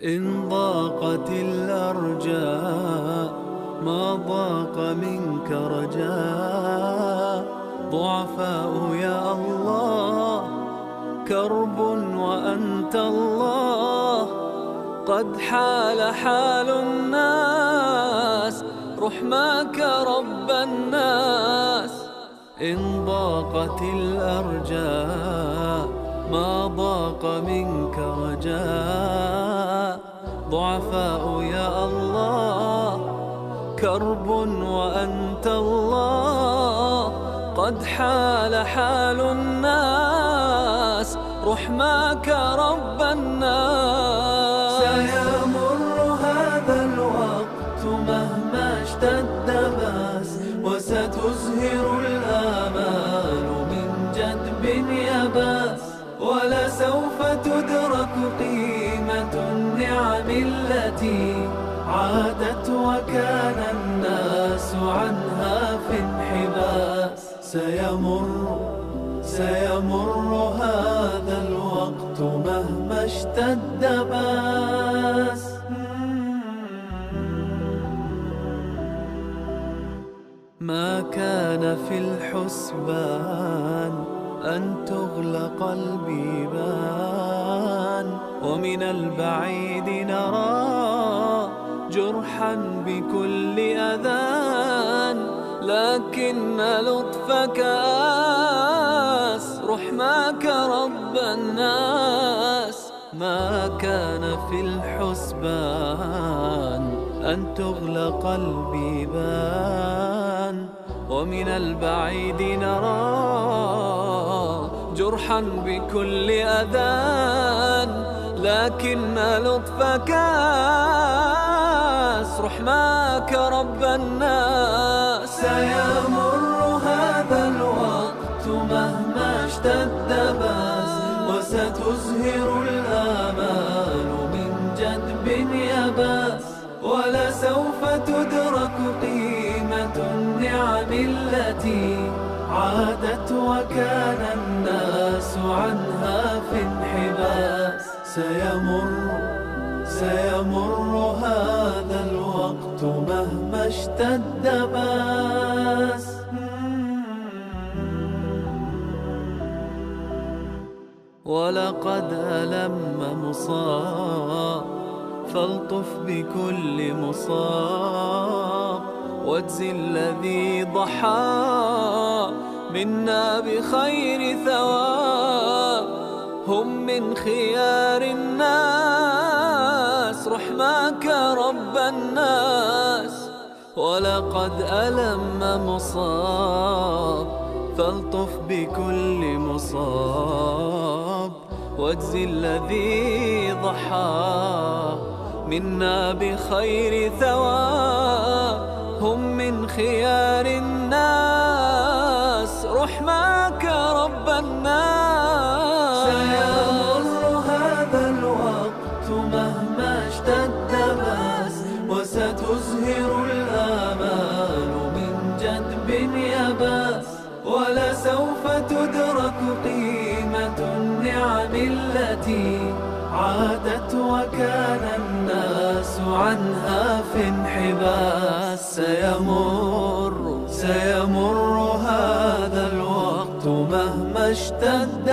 إن ضاقت الأرجاء ما ضاق منك رجاء. ضعفاء يا الله كرب وأنت الله. قد حال حال الناس رحماك رب الناس. إن ضاقت الأرجاء ما ضاق منك رجاء. ضعفاء يا الله كرب وأنت الله. قد حال حال الناس رحماك رب الناس. سيمر هذا الوقت مهما اشتد بأس، وستزهر الآمال من جدب يباس. ولسوف تدرك قيمة النعم التي عادت وكان الناس عنها في انحباس. سيمر هذا الوقت مهما اشتد بأس. ما كان في الحسبان أن تغلق البيبان. ومن البعيد نرى جرحا بكل أذان. لكن لطفك آس رحماك رب الناس. ما كان في الحسبان أن تغلق البيبان. ومن البعيد نرى جرحا بكل أذان. لكن لطفك آس رحماك رب الناس. سيمر هذا الوقت مهما اشتد بأس، وستزهر الآمال من جدب يباس. ولسوف تدرك قيمة النعم التي عادت وكان الناس عنها في انحباس. سيمر هذا الوقت مهما اشتد بأس. ولقد ألم مصاب فالطف بكل مصاب. واجزي الذي ضحى منا بخير ثواب. هم من خيار الناس رحماك رب الناس. ولقد ألم مصاب فالطف بكل مصاب. واجزي الذي ضحى منا بخير ثواب. هم من خيار الناس رحماك رب الناس. سيمر هذا الوقت مهما اشتد بأس، وستزهر الآمال من جدب يباس. ولسوف تدرك قيمة النعم التي عادت وكان الناس عنها في انحباس. سيمر هذا الوقت مهما اشتد